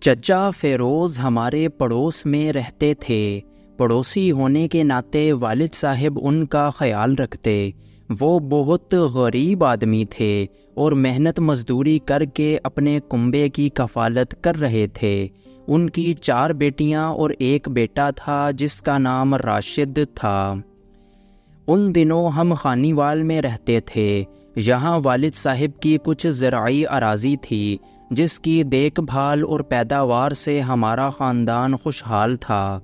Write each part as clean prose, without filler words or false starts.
چچا فیروز ہمارے پڑوس میں رہتے تھے۔ پڑوسی ہونے کے ناطے والد صاحب ان کا خیال رکھتے۔ وہ بہت غریب آدمی تھے اور محنت مزدوری کر کے اپنے کنبے کی کفالت کر رہے تھے۔ ان کی 4 بیٹیاں اور ایک بیٹا تھا جس کا نام راشد تھا۔ ان دنوں ہم خانیوال میں رہتے تھے۔ یہاں والد صاحب کی کچھ زرعی اراضی تھی جس کی دیکھ بھال اور پیداوار سے ہمارا خاندان خوشحال تھا۔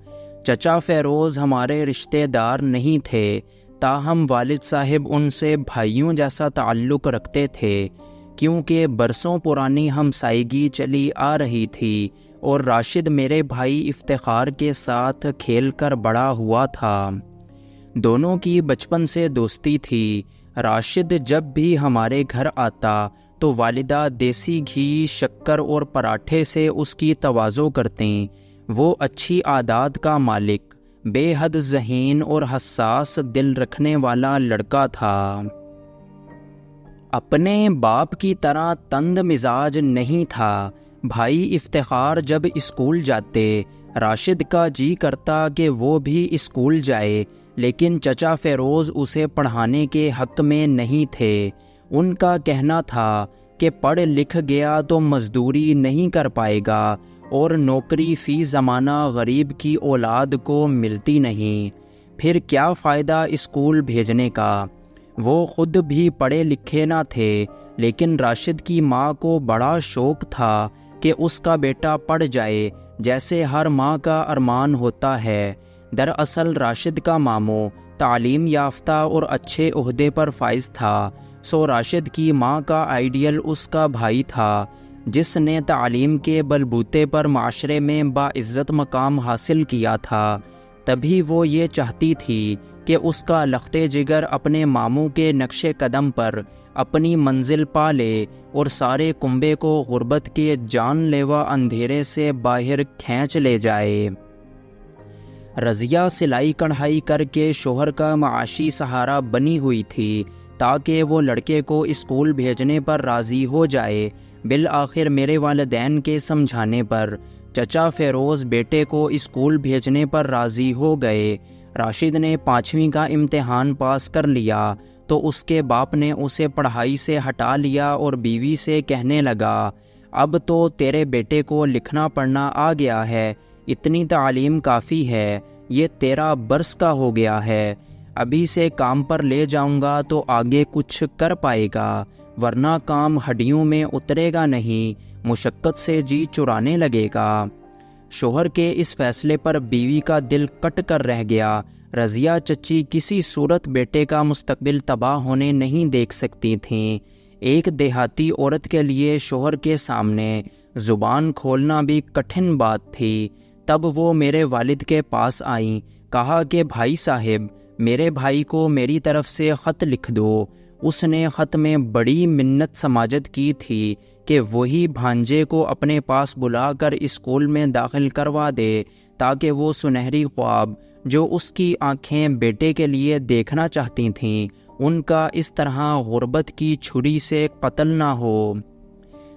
چچا فیروز ہمارے رشتہ دار نہیں تھے، تاہم والد صاحب ان سے بھائیوں جیسا تعلق رکھتے تھے، کیونکہ برسوں پرانی ہمسائیگی چلی آ رہی تھی اور راشد میرے بھائی افتخار کے ساتھ کھیل کر بڑا ہوا تھا۔ دونوں کی بچپن سے دوستی تھی۔ راشد جب بھی ہمارے گھر آتا تو والدہ دیسی گھی، شکر اور پراٹھے سے اس کی تواضع کرتیں۔ وہ اچھی عادات کا مالک، بے حد ذہین اور حساس دل رکھنے والا لڑکا تھا۔ اپنے باپ کی طرح تند مزاج نہیں تھا۔ بھائی افتخار جب اسکول جاتے، راشد کا جی کرتا کہ وہ بھی اسکول جائے، لیکن چچا فیروز اسے پڑھانے کے حق میں نہیں تھے۔ ان کا کہنا تھا کہ پڑھ لکھ گیا تو مزدوری نہیں کر پائے گا اور نوکری فی زمانہ غریب کی اولاد کو ملتی نہیں، پھر کیا فائدہ اسکول بھیجنے کا۔ وہ خود بھی پڑھے لکھے نہ تھے، لیکن راشد کی ماں کو بڑا شوق تھا کہ اس کا بیٹا پڑھ جائے، جیسے ہر ماں کا ارمان ہوتا ہے۔ دراصل راشد کا ماموں تعلیم یافتہ اور اچھے عہدے پر فائز تھا، سو راشد کی ماں کا آئیڈیل اس کا بھائی تھا، جس نے تعلیم کے بلبوتے پر معاشرے میں باعزت مقام حاصل کیا تھا۔ تبھی وہ یہ چاہتی تھی کہ اس کا لخت جگر اپنے ماموں کے نقش قدم پر اپنی منزل پا لے اور سارے کنبے کو غربت کے جان لیوا اندھیرے سے باہر کھینچ لے جائے۔ رضیہ سلائی کڑھائی کر کے شوہر کا معاشی سہارا بنی ہوئی تھی تاکہ وہ لڑکے کو اسکول بھیجنے پر راضی ہو جائے۔ بالآخر میرے والدین کے سمجھانے پر چچا فیروز بیٹے کو اسکول بھیجنے پر راضی ہو گئے۔ راشد نے 5ویں کا امتحان پاس کر لیا تو اس کے باپ نے اسے پڑھائی سے ہٹا لیا اور بیوی سے کہنے لگا، اب تو تیرے بیٹے کو لکھنا پڑھنا آ گیا ہے، اتنی تعلیم کافی ہے، یہ 13 برس کا ہو گیا ہے، ابھی سے کام پر لے جاؤں گا تو آگے کچھ کر پائے گا، ورنہ کام ہڈیوں میں اترے گا نہیں، مشقت سے جی چرانے لگے گا۔ شوہر کے اس فیصلے پر بیوی کا دل کٹ کر رہ گیا۔ رضیہ چچی کسی صورت بیٹے کا مستقبل تباہ ہونے نہیں دیکھ سکتی تھیں۔ ایک دیہاتی عورت کے لیے شوہر کے سامنے زبان کھولنا بھی کٹھن بات تھی۔ تب وہ میرے والد کے پاس آئیں، کہا کہ بھائی صاحب، میرے بھائی کو میری طرف سے خط لکھ دو۔ اس نے خط میں بڑی منت سماجت کی تھی کہ وہی بھانجے کو اپنے پاس بلا کر اسکول میں داخل کروا دے تاکہ وہ سنہری خواب جو اس کی آنکھیں بیٹے کے لیے دیکھنا چاہتی تھیں، ان کا اس طرح غربت کی چھری سے قتل نہ ہو۔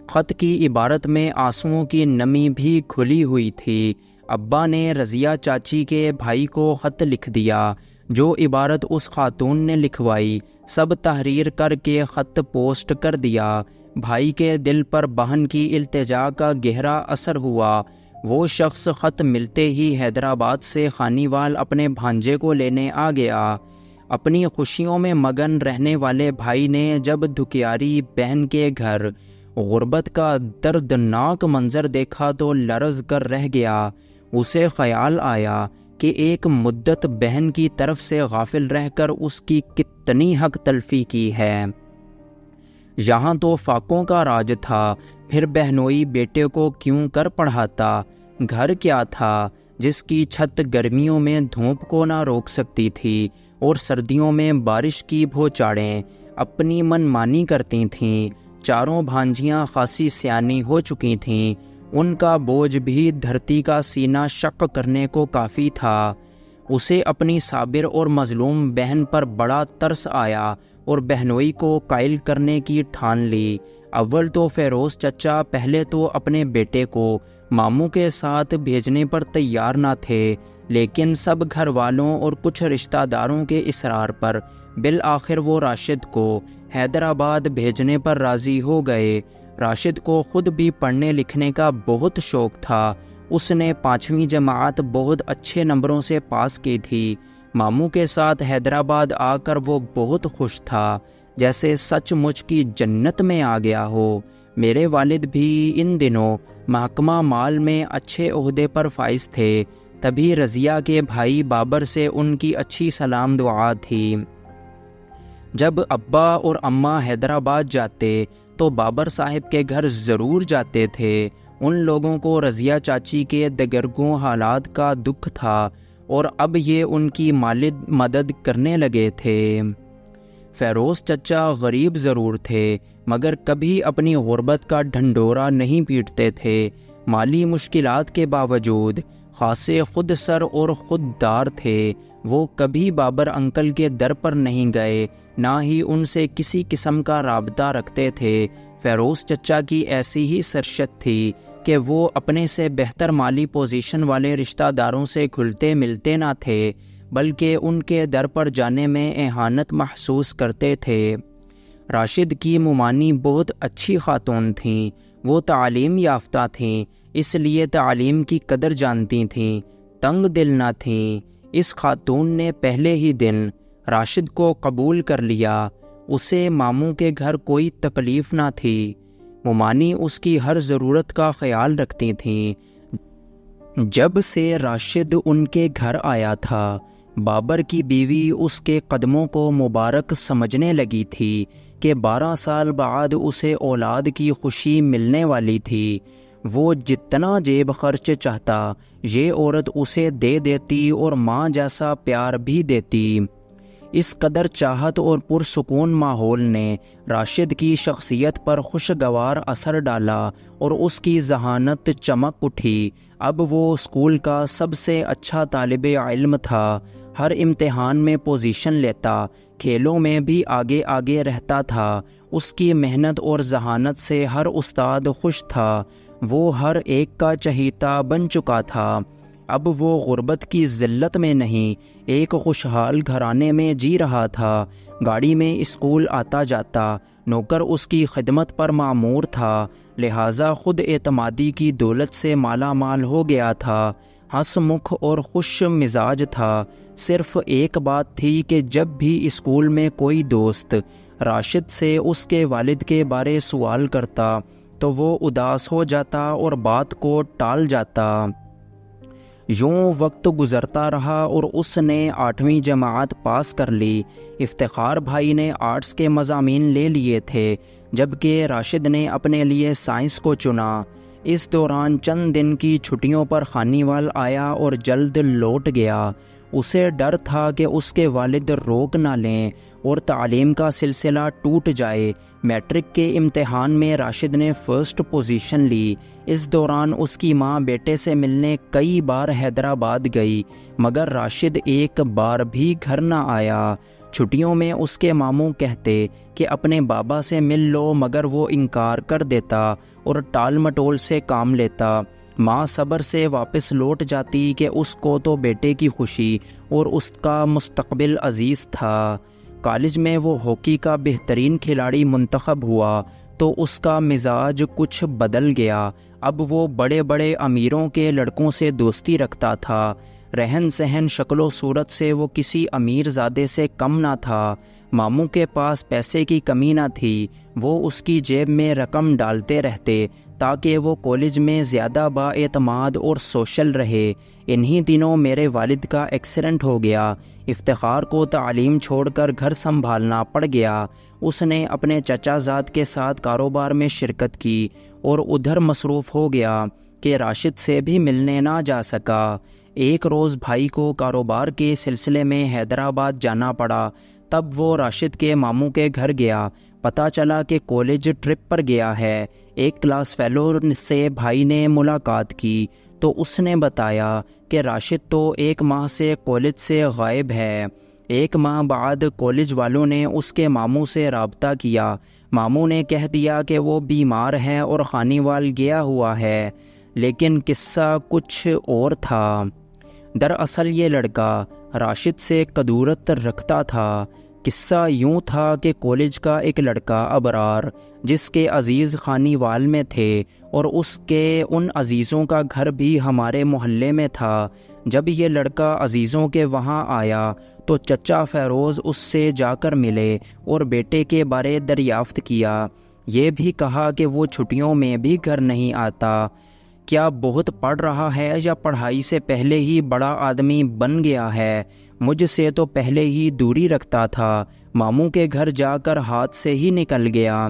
خط کی عبارت میں آنسوؤں کی نمی بھی کھلی ہوئی تھی۔ ابا نے رضیہ چاچی کے بھائی کو خط لکھ دیا۔ جو عبارت اس خاتون نے لکھوائی، سب تحریر کر کے خط پوسٹ کر دیا۔ بھائی کے دل پر بہن کی التجا کا گہرا اثر ہوا۔ وہ شخص خط ملتے ہی حیدرآباد سے خانیوال اپنے بھانجے کو لینے آ گیا۔ اپنی خوشیوں میں مگن رہنے والے بھائی نے جب دھکیاری بہن کے گھر غربت کا دردناک منظر دیکھا تو لرز کر رہ گیا۔ اسے خیال آیا کہ ایک مدت بہن کی طرف سے غافل رہ کر اس کی کتنی حق تلفی کی ہے۔ یہاں تو فاقوں کا راج تھا، پھر بہنوئی بیٹے کو کیوں کر پڑھاتا؟ گھر کیا تھا جس کی چھت گرمیوں میں دھوپ کو نہ روک سکتی تھی اور سردیوں میں بارش کی بھوچاڑیں اپنی من مانی کرتی تھیں؟ چاروں بھانجیاں خاصی سیانی ہو چکی تھیں، ان کا بوجھ بھی دھرتی کا سینہ شق کرنے کو کافی تھا۔ اسے اپنی صابر اور مظلوم بہن پر بڑا ترس آیا اور بہنوئی کو قائل کرنے کی ٹھان لی۔ اول تو فیروز چچا پہلے تو اپنے بیٹے کو ماموں کے ساتھ بھیجنے پر تیار نہ تھے، لیکن سب گھر والوں اور کچھ رشتہ داروں کے اصرار پر بالآخر وہ راشد کو حیدرآباد بھیجنے پر راضی ہو گئے۔ راشد کو خود بھی پڑھنے لکھنے کا بہت شوق تھا۔ اس نے 5ویں جماعت بہت اچھے نمبروں سے پاس کی تھی۔ ماموں کے ساتھ حیدرآباد آ کر وہ بہت خوش تھا، جیسے سچ مچ کی جنت میں آ گیا ہو۔ میرے والد بھی ان دنوں محکمہ مال میں اچھے عہدے پر فائز تھے۔ تبھی رضیہ کے بھائی بابر سے ان کی اچھی سلام دعا تھی۔ جب ابا اور اماں حیدرآباد جاتے تو بابر صاحب کے گھر ضرور جاتے تھے۔ ان لوگوں کو رضیہ چاچی کے دگرگوں حالات کا دکھ تھا اور اب یہ ان کی مالی مدد کرنے لگے تھے۔ فیروز چچا غریب ضرور تھے، مگر کبھی اپنی غربت کا ڈھنڈورا نہیں پیٹتے تھے۔ مالی مشکلات کے باوجود خاصے خود سر اور خود دار تھے۔ وہ کبھی بابر انکل کے در پر نہیں گئے، نہ ہی ان سے کسی قسم کا رابطہ رکھتے تھے۔ فیروز چچا کی ایسی ہی سرشت تھی کہ وہ اپنے سے بہتر مالی پوزیشن والے رشتہ داروں سے گھلتے ملتے نہ تھے، بلکہ ان کے در پر جانے میں اہانت محسوس کرتے تھے۔ راشد کی ممانی بہت اچھی خاتون تھیں۔ وہ تعلیم یافتہ تھیں، اس لیے تعلیم کی قدر جانتی تھیں، تنگ دل نہ تھیں۔ اس خاتون نے پہلے ہی دن راشد کو قبول کر لیا۔ اسے ماموں کے گھر کوئی تکلیف نہ تھی۔ ممانی اس کی ہر ضرورت کا خیال رکھتی تھیں۔ جب سے راشد ان کے گھر آیا تھا، بابر کی بیوی اس کے قدموں کو مبارک سمجھنے لگی تھی کہ 12 سال بعد اسے اولاد کی خوشی ملنے والی تھی۔ وہ جتنا جیب خرچ چاہتا یہ عورت اسے دے دیتی اور ماں جیسا پیار بھی دیتی۔ اس قدر چاہت اور پرسکون ماحول نے راشد کی شخصیت پر خوشگوار اثر ڈالا اور اس کی ذہانت چمک اٹھی۔ اب وہ اسکول کا سب سے اچھا طالب علم تھا، ہر امتحان میں پوزیشن لیتا، کھیلوں میں بھی آگے آگے رہتا تھا۔ اس کی محنت اور ذہانت سے ہر استاد خوش تھا۔ وہ ہر ایک کا چہیتا بن چکا تھا۔ اب وہ غربت کی ذلت میں نہیں، ایک خوشحال گھرانے میں جی رہا تھا۔ گاڑی میں اسکول آتا جاتا، نوکر اس کی خدمت پر مامور تھا، لہٰذا خود اعتمادی کی دولت سے مالا مال ہو گیا تھا۔ ہنس مکھ اور خوش مزاج تھا۔ صرف ایک بات تھی کہ جب بھی اسکول میں کوئی دوست راشد سے اس کے والد کے بارے سوال کرتا تو وہ اداس ہو جاتا اور بات کو ٹال جاتا۔ یوں وقت گزرتا رہا اور اس نے 8ویں جماعت پاس کر لی۔ افتخار بھائی نے آرٹس کے مضامین لے لیے تھے، جبکہ راشد نے اپنے لیے سائنس کو چنا۔ اس دوران چند دن کی چھٹیوں پر خانیوال آیا اور جلد لوٹ گیا۔ اسے ڈر تھا کہ اس کے والد روک نہ لیں اور تعلیم کا سلسلہ ٹوٹ جائے۔ میٹرک کے امتحان میں راشد نے فرسٹ پوزیشن لی۔ اس دوران اس کی ماں بیٹے سے ملنے کئی بار حیدرآباد گئی، مگر راشد ایک بار بھی گھر نہ آیا۔ چھٹیوں میں اس کے ماموں کہتے کہ اپنے بابا سے مل لو، مگر وہ انکار کر دیتا اور ٹال مٹول سے کام لیتا۔ ماں صبر سے واپس لوٹ جاتی کہ اس کو تو بیٹے کی خوشی اور اس کا مستقبل عزیز تھا۔ کالج میں وہ ہاکی کا بہترین کھلاڑی منتخب ہوا تو اس کا مزاج کچھ بدل گیا۔ اب وہ بڑے بڑے امیروں کے لڑکوں سے دوستی رکھتا تھا۔ رہن سہن شکل و صورت سے وہ کسی امیر زادے سے کم نہ تھا۔ ماموں کے پاس پیسے کی کمی نہ تھی، وہ اس کی جیب میں رقم ڈالتے رہتے تاکہ وہ کالج میں زیادہ بااعتماد اور سوشل رہے۔ انہی دنوں میرے والد کا ایکسیڈنٹ ہو گیا۔ افتخار کو تعلیم چھوڑ کر گھر سنبھالنا پڑ گیا۔ اس نے اپنے چچا زاد کے ساتھ کاروبار میں شرکت کی اور ادھر مصروف ہو گیا کہ راشد سے بھی ملنے نہ جا سکا۔ ایک روز بھائی کو کاروبار کے سلسلے میں حیدرآباد جانا پڑا، تب وہ راشد کے ماموں کے گھر گیا۔ پتہ چلا کہ کالج ٹرپ پر گیا ہے۔ ایک کلاس فیلو سے بھائی نے ملاقات کی تو اس نے بتایا کہ راشد تو 1 ماہ سے کالج سے غائب ہے۔ 1 ماہ بعد کالج والوں نے اس کے ماموں سے رابطہ کیا۔ ماموں نے کہہ دیا کہ وہ بیمار ہے اور خانیوال گیا ہوا ہے، لیکن قصہ کچھ اور تھا۔ دراصل یہ لڑکا راشد سے کدورت رکھتا تھا۔ قصہ یوں تھا کہ کالج کا ایک لڑکا ابرار، جس کے عزیز خانی وال میں تھے اور اس کے ان عزیزوں کا گھر بھی ہمارے محلے میں تھا، جب یہ لڑکا عزیزوں کے وہاں آیا تو چچا فیروز اس سے جا کر ملے اور بیٹے کے بارے دریافت کیا۔ یہ بھی کہا کہ وہ چھٹیوں میں بھی گھر نہیں آتا۔ کیا بہت پڑھ رہا ہے یا پڑھائی سے پہلے ہی بڑا آدمی بن گیا ہے؟ مجھ سے تو پہلے ہی دوری رکھتا تھا، ماموں کے گھر جا کر ہاتھ سے ہی نکل گیا۔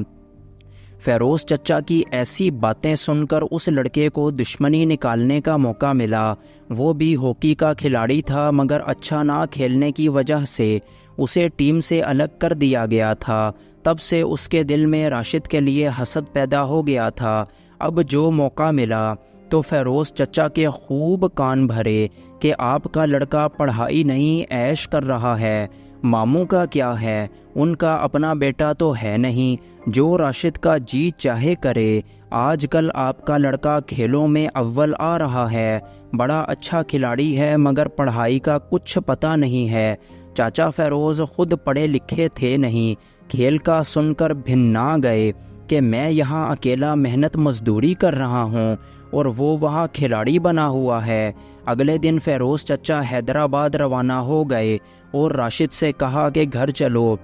فیروز چچا کی ایسی باتیں سن کر اس لڑکے کو دشمنی نکالنے کا موقع ملا۔ وہ بھی ہاکی کا کھلاڑی تھا، مگر اچھا نہ کھیلنے کی وجہ سے اسے ٹیم سے الگ کر دیا گیا تھا۔ تب سے اس کے دل میں راشد کے لیے حسد پیدا ہو گیا تھا۔ اب جو موقع ملا تو فیروز چچا کے خوب کان بھرے کہ آپ کا لڑکا پڑھائی نہیں عیش کر رہا ہے۔ ماموں کا کیا ہے، ان کا اپنا بیٹا تو ہے نہیں، جو راشد کا جی چاہے کرے۔ آج کل آپ کا لڑکا کھیلوں میں اول آ رہا ہے، بڑا اچھا کھلاڑی ہے، مگر پڑھائی کا کچھ پتہ نہیں ہے۔ چاچا فیروز خود پڑھے لکھے تھے نہیں، کھیل کا سن کر بھنا گئے کہ میں یہاں اکیلا محنت مزدوری کر رہا ہوں اور وہ وہاں کھلاڑی بنا ہوا ہے۔ اگلے دن فیروز چچا حیدرآباد روانہ ہو گئے اور راشد سے کہا کہ گھر چلو،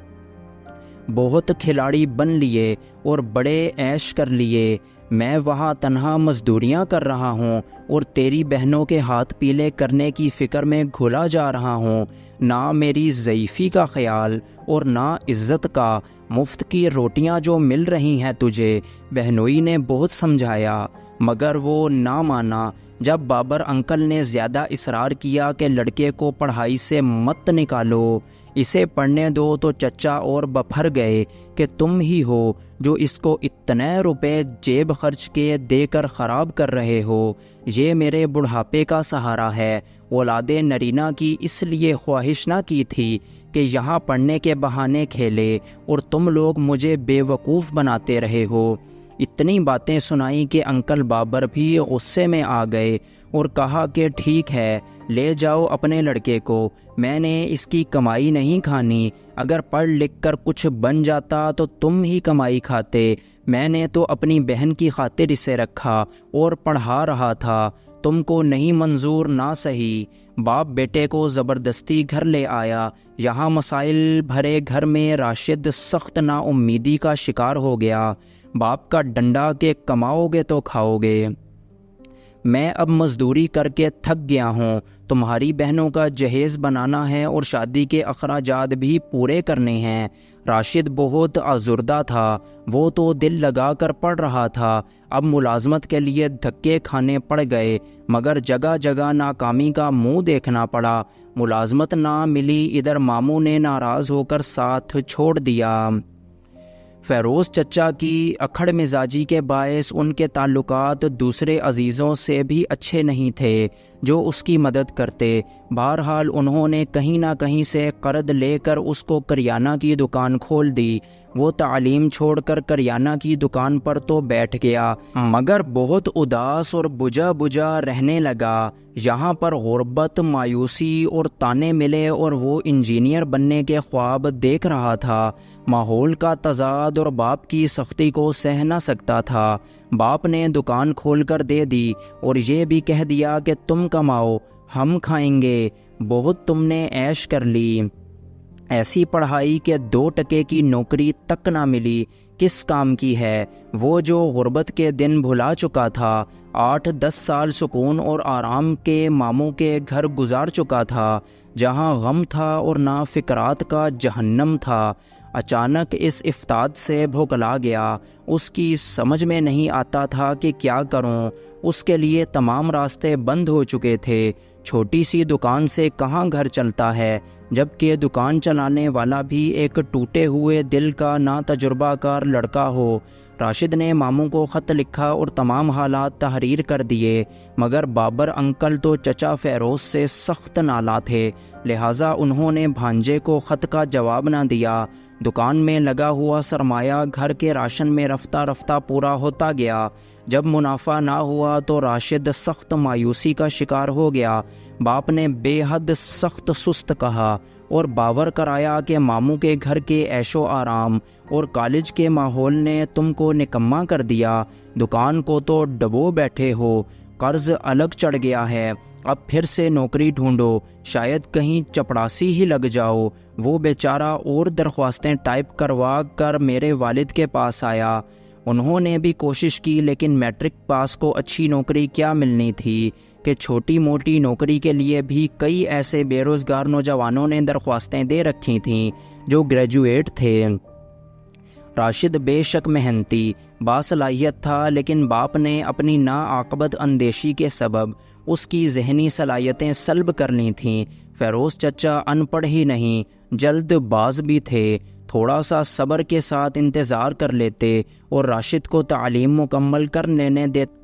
بہت کھلاڑی بن لیے اور بڑے عیش کر لیے، میں وہاں تنہا مزدوریاں کر رہا ہوں اور تیری بہنوں کے ہاتھ پیلے کرنے کی فکر میں گھلا جا رہا ہوں۔ نہ میری ضعیفی کا خیال اور نہ عزت کا۔ مفت کی روٹیاں جو مل رہی ہیں تجھے، بہنوئی نے بہت سمجھایا مگر وہ نہ مانا۔ جب بابر انکل نے زیادہ اصرار کیا کہ لڑکے کو پڑھائی سے مت نکالو، اسے پڑھنے دو، تو چچا اور بپھر گئے کہ تم ہی ہو جو اس کو اتنے روپے جیب خرچ کے دے کر خراب کر رہے ہو۔ یہ میرے بڑھاپے کا سہارا ہے۔ اولاد نرینہ کی اس لیے خواہش نہ کی تھی کہ یہاں پڑھنے کے بہانے کھیلے اور تم لوگ مجھے بے وقوف بناتے رہے ہو۔ اتنی باتیں سنائی کہ انکل بابر بھی غصے میں آ گئے اور کہا کہ ٹھیک ہے، لے جاؤ اپنے لڑکے کو، میں نے اس کی کمائی نہیں کھانی۔ اگر پڑھ لکھ کر کچھ بن جاتا تو تم ہی کمائی کھاتے، میں نے تو اپنی بہن کی خاطر اسے رکھا اور پڑھا رہا تھا، تم کو نہیں منظور نہ سہی۔ باپ بیٹے کو زبردستی گھر لے آیا۔ یہاں مسائل بھرے گھر میں راشد سخت نا امیدی کا شکار ہو گیا۔ باپ کا ڈنڈا کہ کماؤ گے تو کھاؤ گے، میں اب مزدوری کر کے تھک گیا ہوں، تمہاری بہنوں کا جہیز بنانا ہے اور شادی کے اخراجات بھی پورے کرنے ہیں۔ راشد بہت آزردہ تھا، وہ تو دل لگا کر پڑھ رہا تھا۔ اب ملازمت کے لیے دھکے کھانے پڑ گئے، مگر جگہ جگہ ناکامی کا منہ دیکھنا پڑا۔ ملازمت نہ ملی، ادھر ماموں نے ناراض ہو کر ساتھ چھوڑ دیا۔ فیروز چچا کی اکھڑ مزاجی کے باعث ان کے تعلقات دوسرے عزیزوں سے بھی اچھے نہیں تھے جو اس کی مدد کرتے۔ بہرحال انہوں نے کہیں نہ کہیں سے قرض لے کر اس کو کریانہ کی دکان کھول دی۔ وہ تعلیم چھوڑ کر کریانہ کی دکان پر تو بیٹھ گیا، مگر بہت اداس اور بجھا بجھا رہنے لگا۔ یہاں پر غربت، مایوسی اور تانے ملے اور وہ انجینئر بننے کے خواب دیکھ رہا تھا۔ ماحول کا تضاد اور باپ کی سختی کو سہ نہ سکتا تھا۔ باپ نے دکان کھول کر دے دی اور یہ بھی کہہ دیا کہ تم کماؤ، ہم کھائیں گے، بہت تم نے عیش کر لی۔ ایسی پڑھائی کہ 2 ٹکے کی نوکری تک نہ ملی، کس کام کی ہے؟ وہ جو غربت کے دن بھلا چکا تھا، 8-10 سال سکون اور آرام کے ماموں کے گھر گزار چکا تھا، جہاں غم تھا اور نہ فکرات کا جہنم تھا، اچانک اس افتاد سے بھوکلا گیا۔ اس کی سمجھ میں نہیں آتا تھا کہ کیا کروں، اس کے لیے تمام راستے بند ہو چکے تھے۔ چھوٹی سی دکان سے کہاں گھر چلتا ہے، جبکہ دکان چلانے والا بھی ایک ٹوٹے ہوئے دل کا نا تجربہ کار لڑکا ہو۔ راشد نے ماموں کو خط لکھا اور تمام حالات تحریر کر دیے، مگر بابر انکل تو چچا فیروز سے سخت نالاں تھے، لہٰذا انہوں نے بھانجے کو خط کا جواب نہ دیا۔ دکان میں لگا ہوا سرمایہ گھر کے راشن میں رفتہ رفتہ پورا ہوتا گیا۔ جب منافع نہ ہوا تو راشد سخت مایوسی کا شکار ہو گیا۔ باپ نے بے حد سخت سست کہا اور باور کرایا کہ ماموں کے گھر کے عیش و آرام اور کالج کے ماحول نے تم کو نکما کر دیا۔ دکان کو تو ڈبو بیٹھے ہو، قرض الگ چڑھ گیا ہے، اب پھر سے نوکری ڈھونڈو، شاید کہیں چپڑاسی ہی لگ جاؤ۔ وہ بیچارہ اور درخواستیں ٹائپ کروا کر میرے والد کے پاس آیا۔ انہوں نے بھی کوشش کی، لیکن میٹرک پاس کو اچھی نوکری کیا ملنی تھی کہ چھوٹی موٹی نوکری کے لیے بھی کئی ایسے بے روزگار نوجوانوں نے درخواستیں دے رکھی تھیں جو گریجویٹ تھے۔ راشد بے شک محنتی باصلاحیت تھا، لیکن باپ نے اپنی ناعاقبت اندیشی کے سبب اس کی ذہنی صلاحیتیں سلب کر لی تھیں۔ فیروز چچا ان پڑھ ہی نہیں، جلد باز بھی تھے۔ تھوڑا سا صبر کے ساتھ انتظار کر لیتے اور راشد کو تعلیم مکمل کر لینے دیتے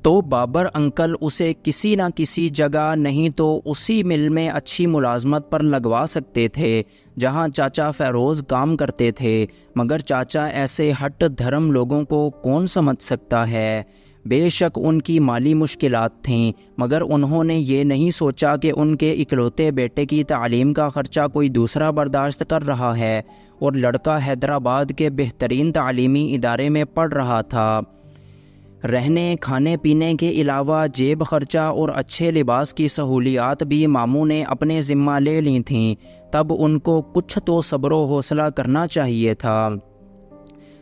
تو بابر انکل اسے کسی نہ کسی جگہ نہیں تو اسی مل میں اچھی ملازمت پر لگوا سکتے تھے جہاں چاچا فیروز کام کرتے تھے، مگر چاچا ایسے ہٹ دھرم لوگوں کو کون سمجھ سکتا ہے؟ بے شک ان کی مالی مشکلات تھیں، مگر انہوں نے یہ نہیں سوچا کہ ان کے اکلوتے بیٹے کی تعلیم کا خرچہ کوئی دوسرا برداشت کر رہا ہے اور لڑکا حیدرآباد کے بہترین تعلیمی ادارے میں پڑھ رہا تھا۔ رہنے کھانے پینے کے علاوہ جیب خرچہ اور اچھے لباس کی سہولیات بھی ماموں نے اپنے ذمہ لے لی تھیں، تب ان کو کچھ تو صبر و حوصلہ کرنا چاہیے تھا۔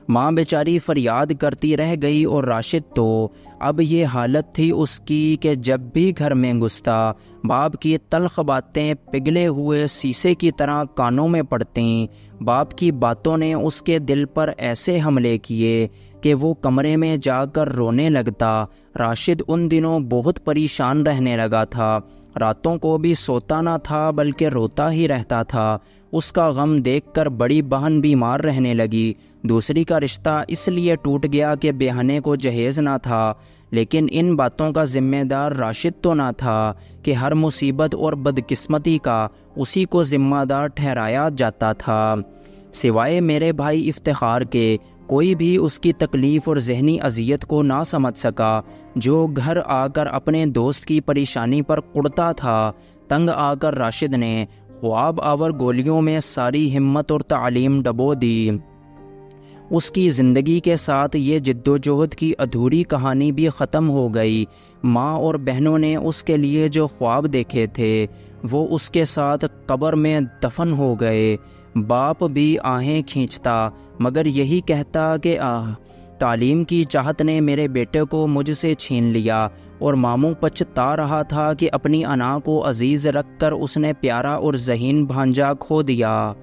ماں بیچاری فریاد کرتی رہ گئی اور راشد تو اب یہ حالت تھی اس کی کہ جب بھی گھر میں گھستا باپ کی تلخ باتیں پگھلے ہوئے شیشے کی طرح کانوں میں پڑتیں۔ باپ کی باتوں نے اس کے دل پر ایسے حملے کیے کہ وہ کمرے میں جا کر رونے لگتا۔ راشد ان دنوں بہت پریشان رہنے لگا تھا، راتوں کو بھی سوتا نہ تھا بلکہ روتا ہی رہتا تھا۔ اس کا غم دیکھ کر بڑی بہن بیمار رہنے لگی۔ دوسری کا رشتہ اس لیے ٹوٹ گیا کہ بیہنے کو جہیز نہ تھا، لیکن ان باتوں کا ذمہ دار راشد تو نہ تھا کہ ہر مصیبت اور بدقسمتی کا اسی کو ذمہ دار ٹھہرایا جاتا تھا۔ سوائے میرے بھائی افتخار کے کوئی بھی اس کی تکلیف اور ذہنی اذیت کو نہ سمجھ سکا، جو گھر آ کر اپنے دوست کی پریشانی پر کڑتا تھا۔ تنگ آ کر راشد نے خواب آور گولیوں میں ساری ہمت اور تعلیم ڈبو دی۔ اس کی زندگی کے ساتھ یہ جد و جہد کی ادھوری کہانی بھی ختم ہو گئی۔ ماں اور بہنوں نے اس کے لیے جو خواب دیکھے تھے وہ اس کے ساتھ قبر میں دفن ہو گئے۔ باپ بھی آہیں کھینچتا مگر یہی کہتا کہ تعلیم کی چاہت نے میرے بیٹے کو مجھ سے چھین لیا، اور ماموں پچھتا رہا تھا کہ اپنی انا کو عزیز رکھ کر اس نے پیارا اور ذہین بھانجا کھو دیا۔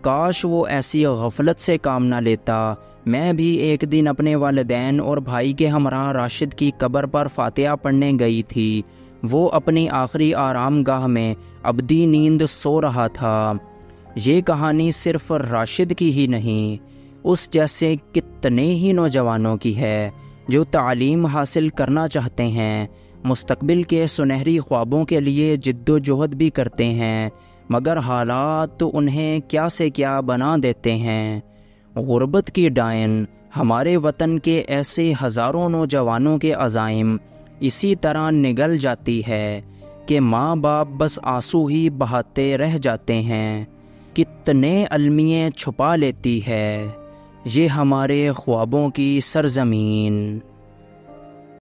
کاش وہ ایسی غفلت سے کام نہ لیتا۔ میں بھی ایک دن اپنے والدین اور بھائی کے ہمراہ راشد کی قبر پر فاتحہ پڑھنے گئی تھی۔ وہ اپنی آخری آرام گاہ میں ابدی نیند سو رہا تھا۔ یہ کہانی صرف راشد کی ہی نہیں، اس جیسے کتنے ہی نوجوانوں کی ہے جو تعلیم حاصل کرنا چاہتے ہیں، مستقبل کے سنہری خوابوں کے لیے جد و جہد بھی کرتے ہیں، مگر حالات تو انہیں کیا سے کیا بنا دیتے ہیں۔ غربت کی ڈائن ہمارے وطن کے ایسے ہزاروں نوجوانوں کے عزائم اسی طرح نگل جاتی ہے کہ ماں باپ بس آنسو ہی بہاتے رہ جاتے ہیں۔ کتنے المیے چھپا لیتی ہے یہ ہمارے خوابوں کی سرزمین۔